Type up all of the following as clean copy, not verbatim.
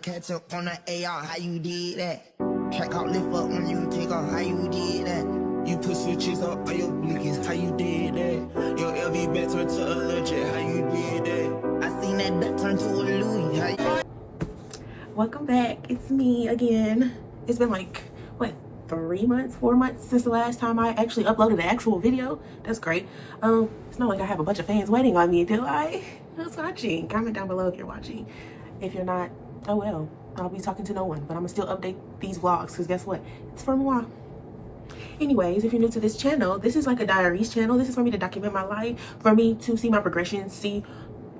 Catch up on the AR, how you did that? Track out, lift up when you take off, how you did that? You put switches up on your blinkies, how you did that? Your LV back turned to a legend, how you did that? I seen that duck turn to a Louis, how you... Welcome back, it's me again. It's been like, what, 3 months, 4 months since the last time I actually uploaded an actual video. That's great. It's not like I have a bunch of fans waiting on me, do I? Who's watching? Comment down below if you're watching. If you're not, oh well, I'll be talking to no one, but I'm gonna still update these vlogs because guess what? It's from a while. Anyways, if you're new to this channel, this is like a diaries channel. This is for me to document my life, for me to see my progression, see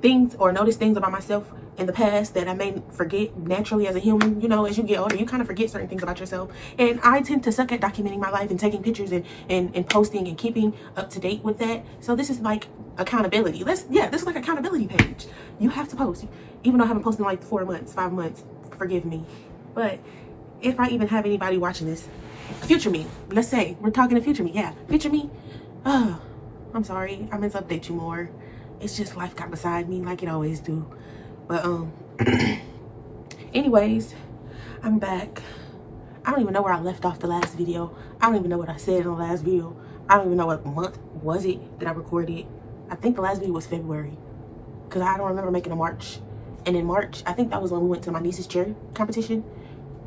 things or notice things about myself in the past that I may forget naturally as a human. You know, as you get older, you kind of forget certain things about yourself. And I tend to suck at documenting my life and taking pictures and posting and keeping up to date with that. So this is like accountability. This is like accountability page. You have to post. Even though I haven't posted in like 4 months, 5 months, forgive me. But if I even have anybody watching this, future me, let's say we're talking to future me. Yeah, future me. Oh, I'm sorry. I meant to update you more. It's just life got beside me like it always do. But anyways, I'm back. I don't even know where I left off the last video. I don't even know what I said in the last video. I don't even know what month was it that I recorded. I think the last video was February, because I don't remember making a March. And in March, I think that was when we went to my niece's cheer competition.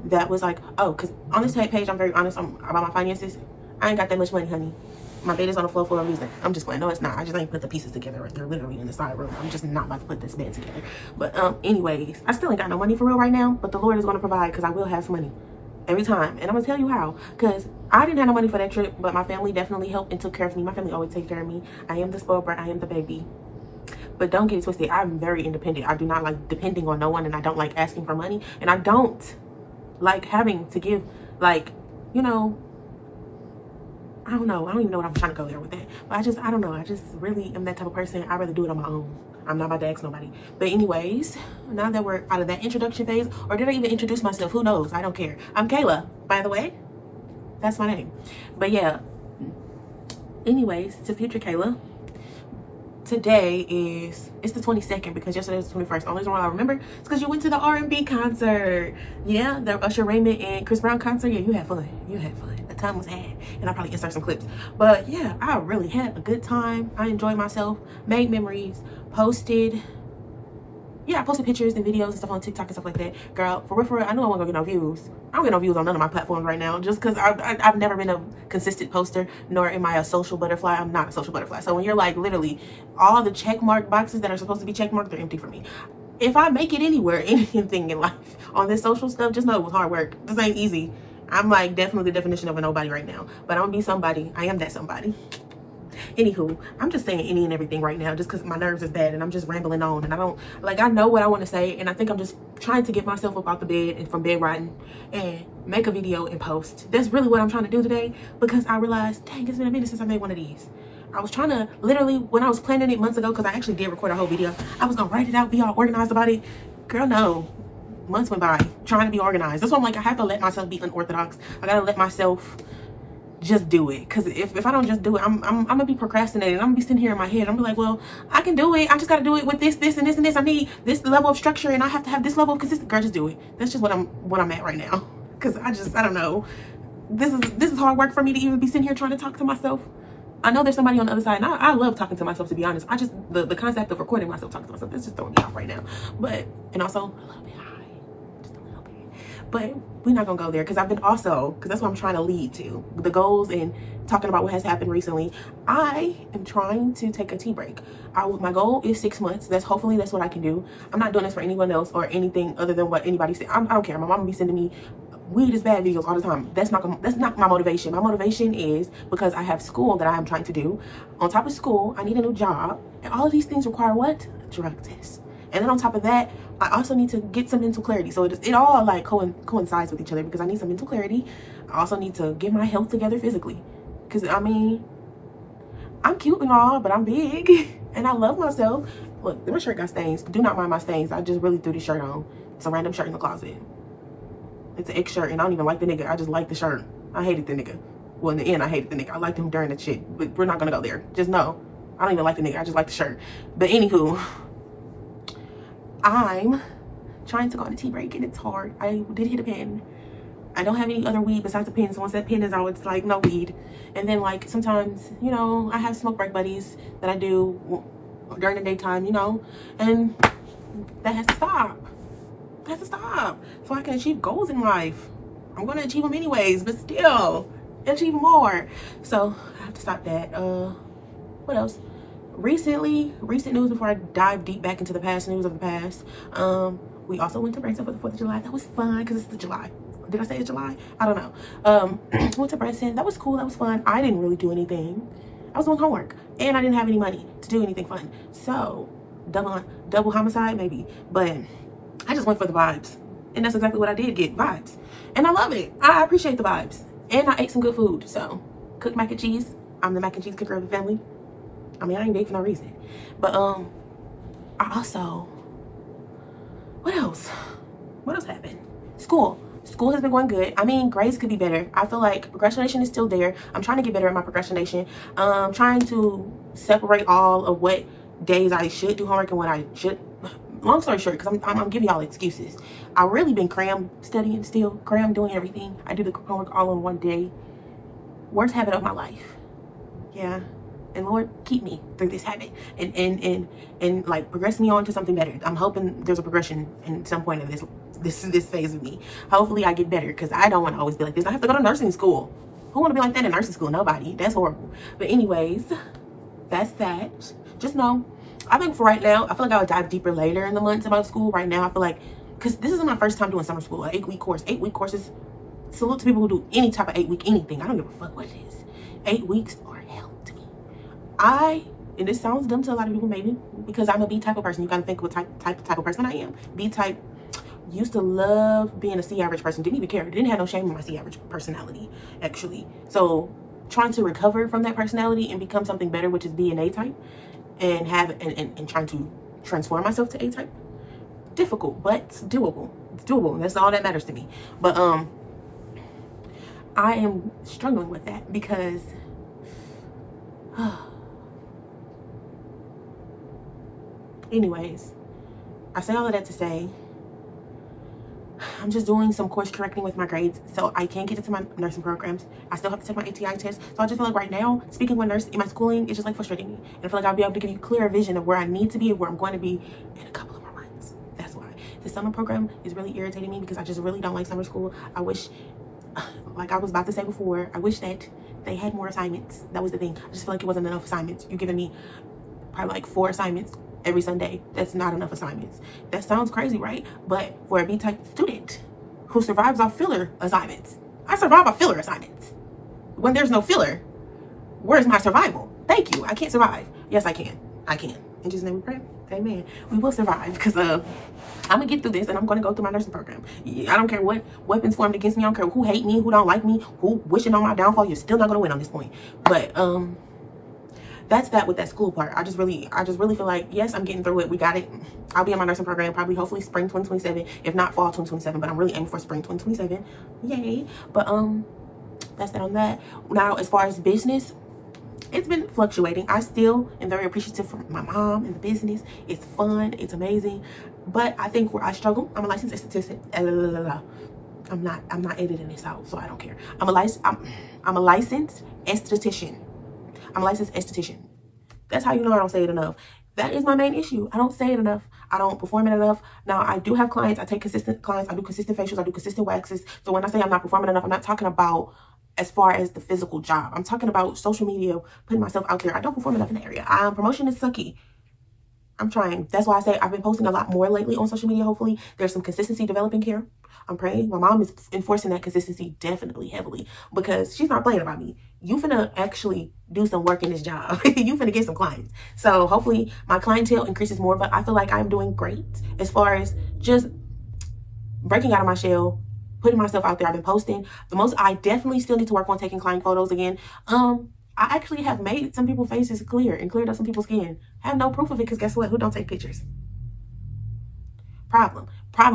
That was like, oh, because on this page, I'm very honest about my finances. I ain't got that much money, honey. My bed is on the floor for a reason. I'm just playing. No, it's not. I just ain't put the pieces together. They're literally in the side room. I'm just not about to put this bed together. But anyways, I still ain't got no money for real right now. But the Lord is going to provide, because I will have some money every time. And I'm going to tell you how. Because I didn't have no money for that trip, but my family definitely helped and took care of me. My family always takes care of me. I am the spoiled brat. I am the baby. But don't get it twisted. I'm very independent. I do not like depending on no one, and I don't like asking for money. And I don't like having to give, like, you know, I don't know. I don't even know what I'm trying to go there with that. But I don't know. I just really am that type of person. I'd rather do it on my own. I'm not about to ask nobody. But anyways, now that we're out of that introduction phase, or did I even introduce myself? Who knows? I don't care. I'm Kayla, by the way. That's my name. But yeah. Anyways, to future Kayla. Today it's the 22nd, because yesterday was the 21st. The only reason why I remember is because you went to the R&B concert. Yeah, the Usher Raymond and Chris Brown concert. Yeah, you had fun. You had fun. The time was had. And I'll probably insert some clips. But yeah, I really had a good time. I enjoyed myself, made memories, posted. Yeah, I posted pictures and videos and stuff on TikTok and stuff like that. Girl, for real, I know I wasn't gonna get no views. I don't get no views on none of my platforms right now, just because I've never been a consistent poster, nor am I a social butterfly. I'm not a social butterfly. So when you're like literally all the check mark boxes that are supposed to be check marked, they're empty for me. If I make it anywhere, anything in life on this social stuff, just know it was hard work. This ain't easy. I'm like definitely the definition of a nobody right now, but I'm gonna be somebody. I am that somebody. Anywho, I'm just saying any and everything right now just because my nerves is bad and I'm just rambling on, and I know what I want to say, and I think I'm just trying to get myself up out the bed and from bed rotting and make a video and post. That's really what I'm trying to do today, because I realized, dang, it's been a minute since I made one of these. I was trying to literally, when I was planning it months ago, because I actually did record a whole video, I was gonna write it out, be all organized about it. Girl, no. Months went by trying to be organized. That's why I'm like, I have to let myself be unorthodox. I gotta let myself just do it, because if I don't just do it, I'm gonna be procrastinating. I'm gonna be sitting here in my head. I'm gonna be like, well, I can do it. I just gotta do it with this and this and this. I need this level of structure, and I have to have this level of consistency. Girl, just do it. That's just what I'm at right now. Because I don't know. This is hard work for me to even be sitting here trying to talk to myself. I know there's somebody on the other side, and I love talking to myself, to be honest. I just the concept of recording myself talking to myself, that's just throwing me off right now. But and also a little bit high. Just a little bit. But we're not gonna go there, because that's what I'm trying to lead to, the goals and talking about what has happened recently. I am trying to take a tea break. My goal is 6 months. Hopefully that's what I can do. I'm not doing this for anyone else or anything other than what anybody said. I don't care. My mom be sending me weed is bad videos all the time. That's not my motivation. My motivation is because I have school that I am trying to do. On top of school, I need a new job, and all of these things require what? A drug test. And then on top of that, I also need to get some mental clarity. So it all like coincides with each other, because I need some mental clarity. I also need to get my health together physically, because I mean, I'm cute and all, but I'm big and I love myself. Look, my shirt got stains. Do not mind my stains. I just really threw this shirt on. It's a random shirt in the closet. It's an X shirt, and I don't even like the nigga. I just like the shirt. I hated the nigga. Well, in the end, I hated the nigga. I liked him during the shit, but we're not gonna go there. Just know, I don't even like the nigga. I just like the shirt. But anywho, I'm trying to go on a tea break, and it's hard. I did hit a pen. I don't have any other weed besides a pen, so once that pen is out, it's like no weed. And then like sometimes, you know, I have smoke break buddies that I do during the daytime, you know, and that has to stop. That has to stop so I can achieve goals in life. I'm going to achieve them anyways, but still achieve more. So I have to stop that. What else? Recent news before I dive deep back into the past news of the past. We also went to Branson for the 4th of July. That was fun because it's the July. Did I say it's July? I don't know. Went to Branson. That was cool. That was fun. I didn't really do anything. I was doing homework and I didn't have any money to do anything fun. So double homicide maybe, but I just went for the vibes. And that's exactly what I did get, vibes. And I love it. I appreciate the vibes. And I ate some good food. So cooked mac and cheese. I'm the mac and cheese cooker of the family. I mean, I ain't big for no reason. But I also, what else happened? School has been going good. I mean, grades could be better. I feel like procrastination is still there. I'm trying to get better at my procrastination. Trying to separate all of what days I should do homework and what I should. Long story short, because I'm giving y'all excuses. I've really been cram studying still, cram doing everything. I do the homework all in one day. Worst habit of my life. Yeah. And Lord, keep me through this habit and like progress me on to something better. I'm hoping there's a progression in some point of this phase of me. Hopefully I get better because I don't want to always be like this. I have to go to nursing school. Who want to be like that in nursing school? Nobody. That's horrible. But anyways, that's that. Just know, I think for right now, I feel like I'll dive deeper later in the months about school. Right now, I feel like, because this is my first time doing summer school, an 8-week course. 8-week courses, salute to people who do any type of 8-week anything. I don't give a fuck what it is. 8 weeks are hell to me. And this sounds dumb to a lot of people maybe, because I'm a B type of person. You gotta think what type of person I am. B type, used to love being a C average person. Didn't even care. Didn't have no shame in my C average personality, actually. So trying to recover from that personality and become something better, which is B and A type, and and trying to transform myself to A type. Difficult, but it's doable. It's doable. That's all that matters to me. But I am struggling with that because anyways, I say all of that to say I'm just doing some course correcting with my grades so I can get into my nursing programs. I still have to take my ATI test. So I just feel like right now, speaking with nurse in my schooling, it's just like frustrating me. And I feel like I'll be able to give you a clearer vision of where I need to be and where I'm going to be in a couple of more months. That's why. The summer program is really irritating me because I just really don't like summer school. I wish, like I was about to say before, I wish that they had more assignments. That was the thing. I just feel like it wasn't enough assignments. You're giving me probably like 4 assignments every Sunday. That's not enough assignments. That sounds crazy, right? But for a B-type student who survives off filler assignments, I survive off filler assignments. When there's no filler, where's my survival? Thank you. I can't survive. Yes, I can. I can. In Jesus' name we pray. Amen. We will survive because I'm gonna get through this and I'm gonna go through my nursing program. I don't care what weapons formed against me. I don't care who hate me, who don't like me, who wishing on my downfall. You're still not gonna win on this point. But that's that with that school part. I just really feel like, yes, I'm getting through it. We got it. I'll be in my nursing program probably hopefully spring 2027, if not fall 2027, but I'm really aiming for spring 2027. Yay. But that's that on that. Now, as far as business, it's been fluctuating. I still am very appreciative for my mom and the business. It's fun. It's amazing. But I think where I struggle, I'm a licensed esthetician. I'm not editing this out, so I don't care. I'm a licensed esthetician. I'm a licensed esthetician. That's how you know I don't say it enough. That is my main issue. I don't say it enough. I don't perform it enough. Now, I do have clients. I take consistent clients. I do consistent facials. I do consistent waxes. So when I say I'm not performing enough, I'm not talking about as far as the physical job. I'm talking about social media, putting myself out there. I don't perform enough in the area. Promotion is sucky. I'm trying. That's why I say I've been posting a lot more lately on social media. Hopefully there's some consistency developing here. I'm praying. My mom is enforcing that consistency definitely heavily because she's not playing about me. You finna actually do some work in this job. You finna get some clients. So hopefully my clientele increases more, but I feel like I'm doing great as far as just breaking out of my shell, putting myself out there. I've been posting the most. I definitely still need to work on taking client photos again. I actually have made some people's faces clear and cleared up some people's skin. I have no proof of it because guess what? Who don't take pictures? Problem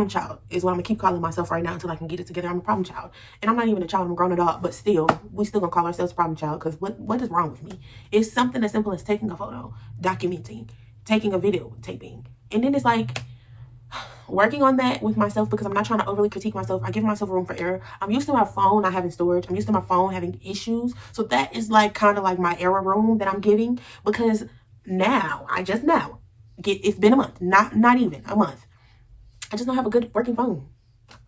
child is what I'm gonna keep calling myself right now until I can get it together. I'm a problem child. And I'm not even a child, I'm a grown adult, but still, we still gonna call ourselves problem child because what is wrong with me? It's something as simple as taking a photo, documenting, taking a video, taping. And then it's like, working on that with myself because I'm not trying to overly critique myself. I give myself room for error. I'm used to my phone not having storage. I'm used to my phone having issues. So that is like kind of like my error room that I'm giving, because now, it's been a month, not even a month. I just don't have a good working phone,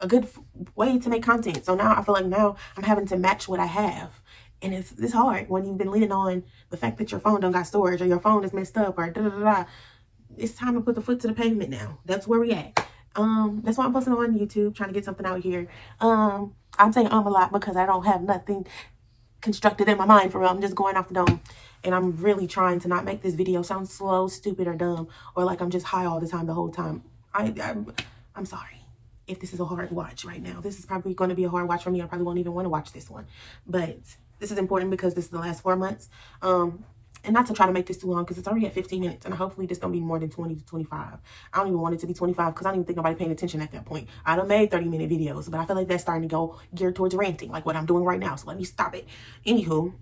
a good way to make content. So now I feel like now I'm having to match what I have. And it's hard when you've been leaning on the fact that your phone don't got storage, or your phone is messed up, or da-da-da-da. It's time to put the foot to the pavement now. That's where we at. That's why I'm posting on YouTube, trying to get something out here. I'm saying a lot because I don't have nothing constructed in my mind for real. I'm just going off the dome. And I'm really trying to not make this video sound slow, stupid, or dumb, or like I'm just high all the time, the whole time. I'm sorry if this is a hard watch right now. This is probably going to be a hard watch for me. I probably won't even want to watch this one. But this is important because this is the last 4 months. And not to try to make this too long, because it's already at 15 minutes. And hopefully this don't be more than 20 to 25. I don't even want it to be 25 because I don't even think nobody paying attention at that point. I done made 30-minute videos, but I feel like that's starting to go geared towards ranting, like what I'm doing right now. So let me stop it. Anywho,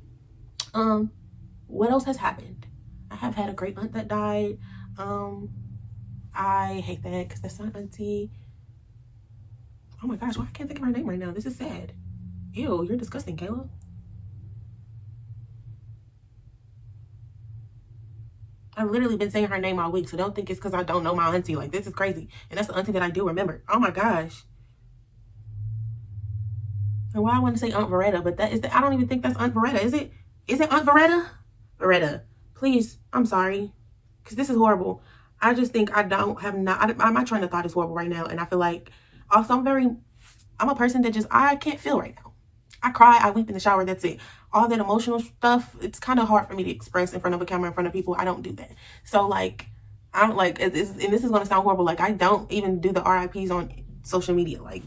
what else has happened? I have had a great aunt that died. I hate that because that's my auntie. Oh my gosh, why I can't think of her name right now? This is sad. Ew, you're disgusting, Kayla. I've literally been saying her name all week, so don't think it's because I don't know my auntie. Like, this is crazy. And that's the auntie that I do remember. Oh my gosh. And why I want to say Aunt Veretta, but I don't even think that's Aunt Veretta. Is it? Is it Aunt Veretta? Veretta, please, I'm sorry, because this is horrible. I just think my train of thought is horrible right now. And I feel like also I'm a person that I can't feel right now. I cry, I weep in the shower, that's it. All that emotional stuff, it's kind of hard for me to express in front of a camera, in front of people. I don't do that. So like, I don't like, and this is going to sound horrible, like I don't even do the RIPs on social media. Like,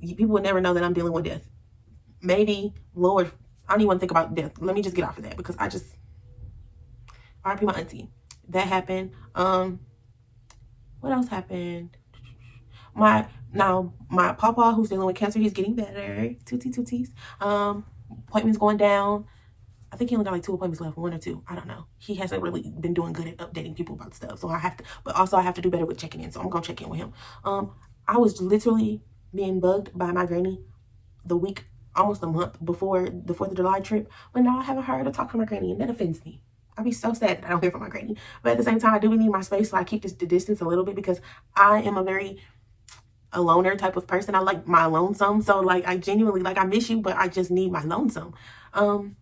people would never know that I'm dealing with death. Maybe, Lord, I don't even want to think about death. Let me just get off of that because RIP my auntie. That happened. What else happened? My papa, who's dealing with cancer, he's getting better. Tooties. Appointments going down. I think he only got like 2 appointments left, 1 or 2. I don't know. He hasn't really been doing good at updating people about stuff. So I have to do better with checking in. So I'm gonna check in with him. I was literally being bugged by my granny the week, almost a month before the 4th of July trip. But now I haven't heard her talk to my granny, and that offends me. I'd be so sad that I don't hear from my granny. But at the same time, I do need my space, so I keep the distance a little bit because I am a loner type of person. I like my lonesome. So like, I genuinely, like, I miss you, but I just need my lonesome.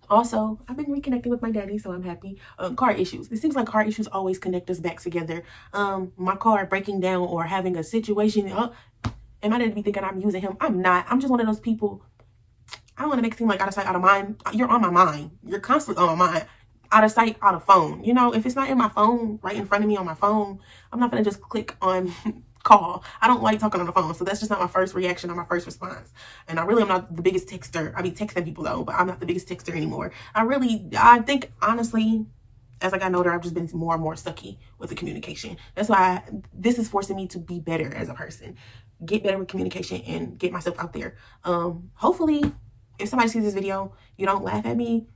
Also, I've been reconnecting with my daddy, so I'm happy. Car issues. It seems like car issues always connect us back together. My car breaking down or having a situation. Am I going to be thinking I'm using him? I'm not. I'm just one of those people. I don't want to make it seem like out of sight, out of mind. You're on my mind. You're constantly on my mind. Out of sight, out of phone. You know, if it's not in my phone, right in front of me on my phone, I'm not going to just click on call. I don't like talking on the phone, so that's just not my first reaction or my first response. And I really am not the biggest texter. I be texting people though, but I'm not the biggest texter anymore. I think honestly, as I got older, I've just been more and more sucky with the communication. That's why this is forcing me to be better as a person, get better with communication, and get myself out there. Hopefully, if somebody sees this video, you don't laugh at me.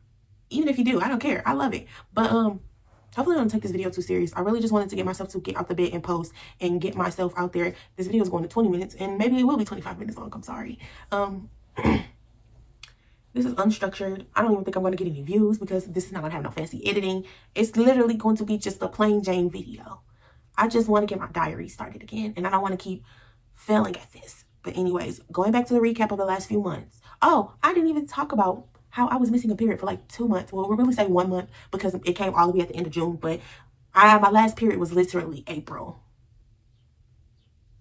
Even if you do, I don't care. I love it. But hopefully I don't take this video too serious. I really just wanted to get myself to get out the bed and post and get myself out there. This video is going to 20 minutes and maybe it will be 25 minutes long. I'm sorry. This is unstructured. I don't even think I'm going to get any views because this is not going to have no fancy editing. It's literally going to be just a plain Jane video. I just want to get my diary started again, and I don't want to keep failing at this. But anyways, going back to the recap of the last few months. Oh, I didn't even talk about how I was missing a period for like 2 months. Well, we'll really say 1 month because it came all the way at the end of June. But my last period was literally April.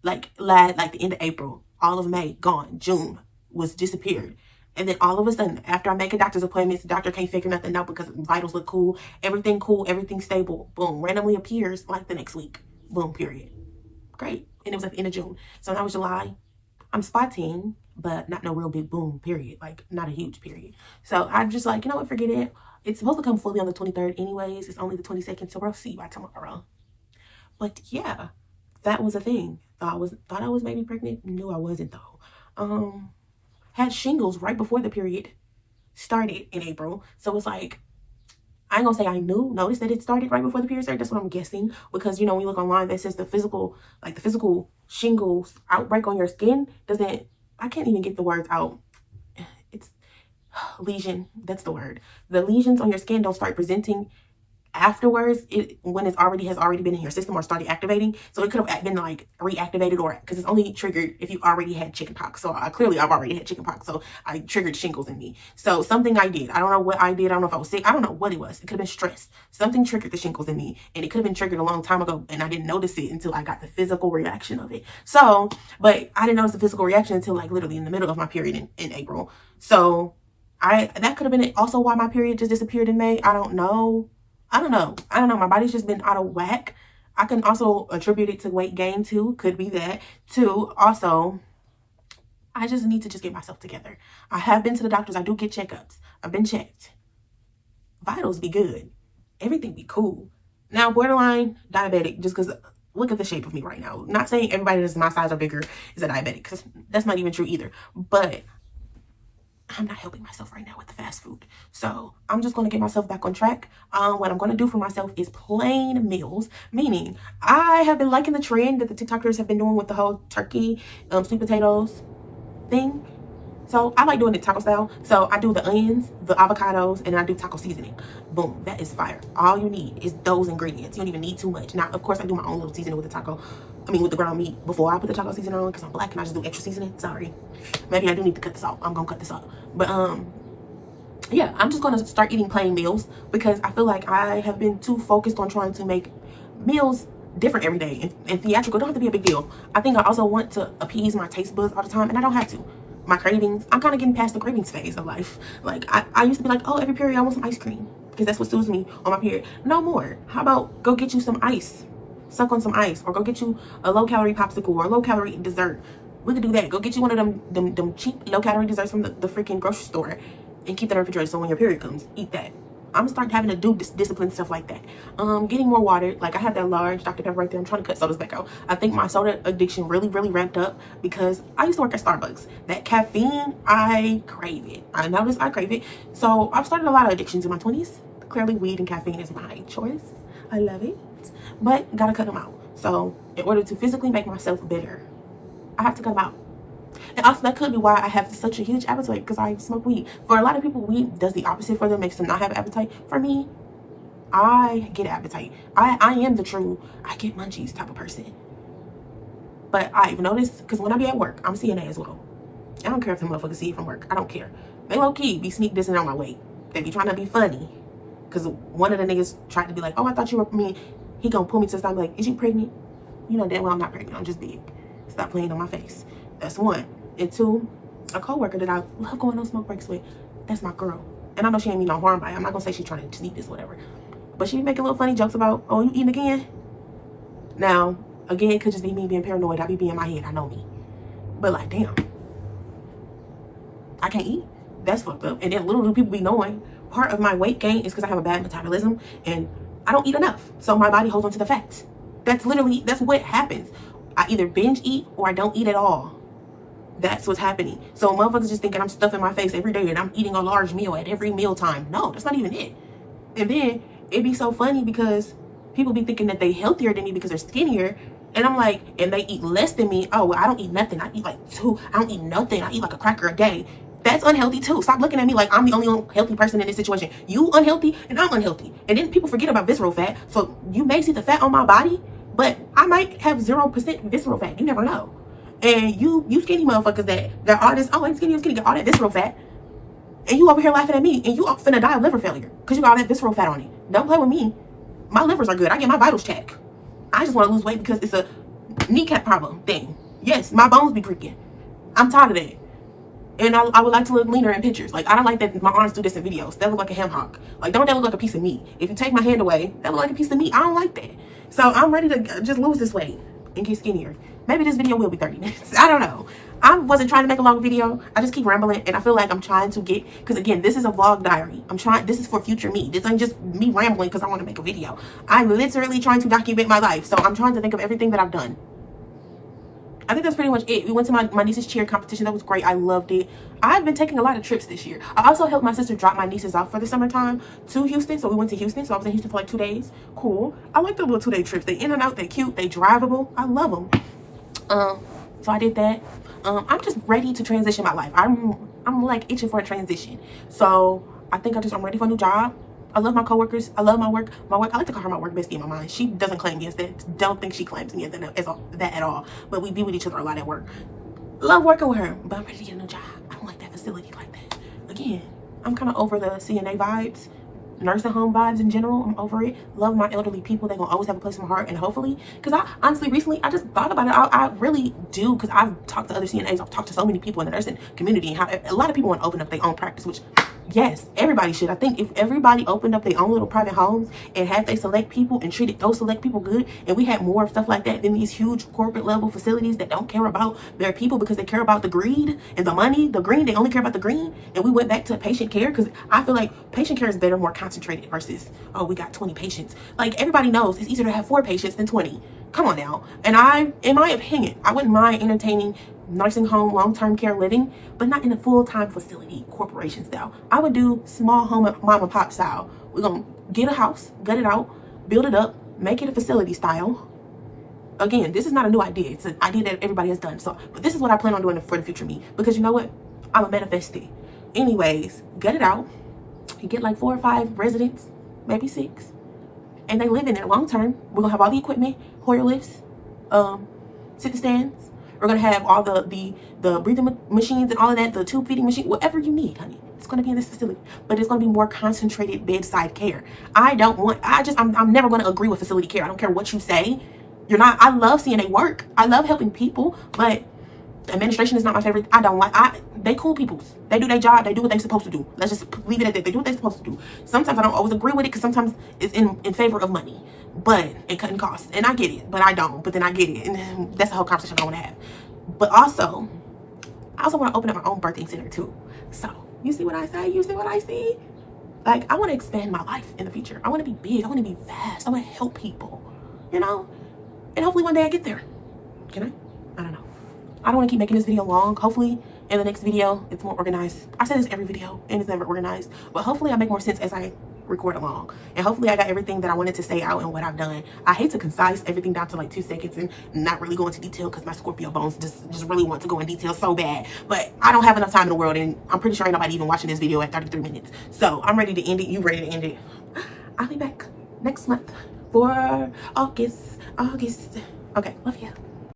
Like the end of April. All of May, gone. June was disappeared. And then all of a sudden, after I make a doctor's appointment, the doctor can't figure nothing out because vitals look cool, everything stable. Boom, randomly appears like the next week. Boom, period. Great. And it was like the end of June. So now it's July. I'm spotting, but not no real big boom, period. Like, not a huge period. So I'm just like, you know what, forget it. It's supposed to come fully on the 23rd anyways. It's only the 22nd, so we'll see by tomorrow. But yeah, that was a thing. Thought I was maybe pregnant. Knew I wasn't though. Had shingles right before the period started in April. So it's like, I ain't gonna say I noticed that it started right before the period started. That's what I'm guessing, because you know when you look online that says the physical shingles outbreak on your skin doesn't, I can't even get the words out. It's lesion, that's the word. The lesions on your skin don't start presenting afterwards, when it has already been in your system or started activating. So it could have been like reactivated, or because it's only triggered if you already had chickenpox. So clearly I've already had chickenpox, so I triggered shingles in me. So something I did, I don't know what I did, I don't know if I was sick, I don't know what it was. It could have been stress. Something triggered the shingles in me, and it could have been triggered a long time ago, and I didn't notice it until I got the physical reaction of it. So, but I didn't notice the physical reaction until like literally in the middle of my period in April. So that could have been also why my period just disappeared in May. I don't know. My body's just been out of whack. I can also attribute it to weight gain too. Could be that too. Also, I just need to just get myself together. I have been to the doctors. I do get checkups. I've been checked. Vitals be good. Everything be cool. Now, borderline diabetic, just because look at the shape of me right now. Not saying everybody that's my size or bigger is a diabetic, because that's not even true either. But I'm not helping myself right now with the fast food. So I'm just going to get myself back on track. What I'm going to do for myself is plain meals, meaning I have been liking the trend that the TikTokers have been doing with the whole turkey, sweet potatoes thing. So I like doing it taco style. So I do the onions, the avocados, and I do taco seasoning. Boom, that is fire. All you need is those ingredients. You don't even need too much. Now, of course, I do my own little seasoning with the ground meat before I put the taco seasoning on, because I'm black and I just do extra seasoning. Sorry. Maybe I do need to cut this off. I'm going to cut this off. But, yeah, I'm just going to start eating plain meals, because I feel like I have been too focused on trying to make meals different every day and theatrical. It don't have to be a big deal. I think I also want to appease my taste buds all the time, and I don't have to. My cravings, I'm kind of getting past the cravings phase of life. Like I used to be like, oh, every period I want some ice cream, because that's what soothes me on my period. No more. How about go get you some ice, suck on some ice, or go get you a low calorie popsicle or a low calorie dessert. We could do that. Go get you one of them cheap low calorie desserts from the freaking grocery store, and keep that in the refrigerator, so when your period comes, eat that. I'm starting having to do discipline stuff like that. Getting more water. Like I have that large Dr. Pepper right there. I'm trying to cut sodas back out. I think my soda addiction really ramped up because I used to work at Starbucks. That caffeine, I crave it. I noticed I crave it. So I've started a lot of addictions in my 20s. Clearly weed and caffeine is my choice. I love it. But gotta cut them out. So in order to physically make myself better, I have to cut them out. And also that could be why I have such a huge appetite, because I smoke weed. For a lot of people, weed does the opposite for them, makes them not have an appetite. For me, I get appetite. I am the true I get munchies type of person. But I've noticed, because when I be at work, I'm CNA as well. I don't care if the motherfuckers see it from work. I don't care. They low-key be sneak dissing on my weight. They be trying to be funny. Because one of the niggas tried to be like, oh, I thought you were me. He gonna pull me to the side and be like, is you pregnant? You know damn well I'm not pregnant. I'm just big. Stop playing on my face. That's one. And two, a coworker that I love going on smoke breaks with, that's my girl. And I know she ain't mean no harm by it. I'm not gonna say she's trying to sneak this, whatever. But she be making little funny jokes about, oh, you eating again? Now, again, it could just be me being paranoid. I be being in my head. I know me. But like, damn. I can't eat. That's fucked up. And then little do people be knowing, part of my weight gain is because I have a bad metabolism and I don't eat enough. So my body holds on to the fat. That's what happens. I either binge eat or I don't eat at all. That's what's happening. So motherfuckers just thinking I'm stuffing my face every day and I'm eating a large meal at every meal time. No, that's not even it. And then it'd be so funny because people be thinking that they healthier than me because they're skinnier. And I'm like, and they eat less than me. Oh, well, I don't eat nothing. I eat like 2. I don't eat nothing. I eat like a cracker a day. That's unhealthy too. Stop looking at me like I'm the only unhealthy person in this situation. You unhealthy and I'm unhealthy. And then people forget about visceral fat. So you may see the fat on my body, but I might have 0% visceral fat. You never know. And you skinny motherfuckers that got all this, oh, I'm skinny, got all that visceral fat. And you over here laughing at me and you finna die of liver failure because you got all that visceral fat on it. Don't play with me. My livers are good. I get my vitals checked. I just want to lose weight because it's a kneecap problem thing. Yes, my bones be creaking. I'm tired of that. And I would like to look leaner in pictures. Like, I don't like that my arms do this in videos. That look like a ham hock. Like, don't that look like a piece of meat? If you take my hand away, that look like a piece of meat. I don't like that. So I'm ready to just lose this weight and get skinnier. Maybe this video will be 30 minutes. I don't know. I wasn't trying to make a long video. I just keep rambling. And I feel like I'm trying to get, because again, this is a vlog diary. This is for future me. This ain't just me rambling because I want to make a video. I'm literally trying to document my life. So I'm trying to think of everything that I've done. I think that's pretty much it. We went to my niece's cheer competition. That was great. I loved it. I've been taking a lot of trips this year. I also helped my sister drop my nieces off for the summertime to Houston. So we went to Houston. So I was in Houston for like 2 days. Cool. I like the little 2-day trips. They in and out. They cute. They drivable. I love them. So I did that. I'm just ready to transition my life. I'm like itching for a transition. So I think I'm ready for a new job. I love my coworkers. I love my work. I like to call her my work bestie in my mind. She doesn't claim me as that. Don't think she claims me as that at all. But we be with each other a lot at work. Love working with her. But I'm ready to get a new job. I don't like that facility like that. Again, I'm kind of over the CNA vibes, nursing home vibes in general. I'm over it. Love my elderly people. They're gonna always have a place in my heart. And hopefully, because I honestly recently I just thought about it. I really do, because I've talked to other CNAs. I've talked to so many people in the nursing community, and how a lot of people want to open up their own practice, which yes, everybody should. I think if everybody opened up their own little private homes and had they select people and treated those select people good, and we had more of stuff like that than these huge corporate level facilities that don't care about their people because they care about the greed and the money, the green, they only care about the green, and we went back to patient care, because I feel like patient care is better, more concentrated versus, oh, we got 20 patients. Like, everybody knows it's easier to have 4 patients than 20. Come on now. And in my opinion, I wouldn't mind entertaining nursing home, long-term care living, but not in a full-time facility, corporation style. I would do small home mom and pop style. We're gonna get a house, gut it out, build it up, make it a facility style. Again, this is not a new idea. It's an idea that everybody has done. So, but this is what I plan on doing for the future me, because you know what? I'm a manifestie. Anyways, gut it out. You get like 4 or 5 residents, maybe 6, and they live in there long term. We're gonna have all the equipment, Hoyer lifts, sit stands. We're gonna have all the breathing machines and all of that, the tube feeding machine, whatever you need, honey. It's gonna be in this facility, but it's gonna be more concentrated bedside care. I'm never gonna agree with facility care. I don't care what you say. I love CNA work. I love helping people, but administration is not my favorite. They cool peoples. They do their job. They do what they're supposed to do. Let's just leave it at that. They do what they're supposed to do. Sometimes I don't always agree with it, because sometimes it's in favor of money, but it cutting costs. And I get it, but I don't. But then I get it, and that's the whole conversation I want to have. But I also want to open up my own birthing center too. So you see what I say? You see what I see? Like, I want to expand my life in the future. I want to be big. I want to be vast. I want to help people, and hopefully one day I get there. Can I? I don't know. I don't want to keep making this video long. Hopefully in the next video it's more organized. I say this every video and it's never organized, but hopefully I make more sense as I record along, and hopefully I got everything that I wanted to say out and what I've done. I hate to concise everything down to like 2 seconds and not really go into detail, because my Scorpio bones just really want to go in detail so bad, but I don't have enough time in the world, and I'm pretty sure ain't nobody even watching this video at 33 minutes. So I'm ready to end it. You ready to end it? I'll be back next month for August. Okay, love you.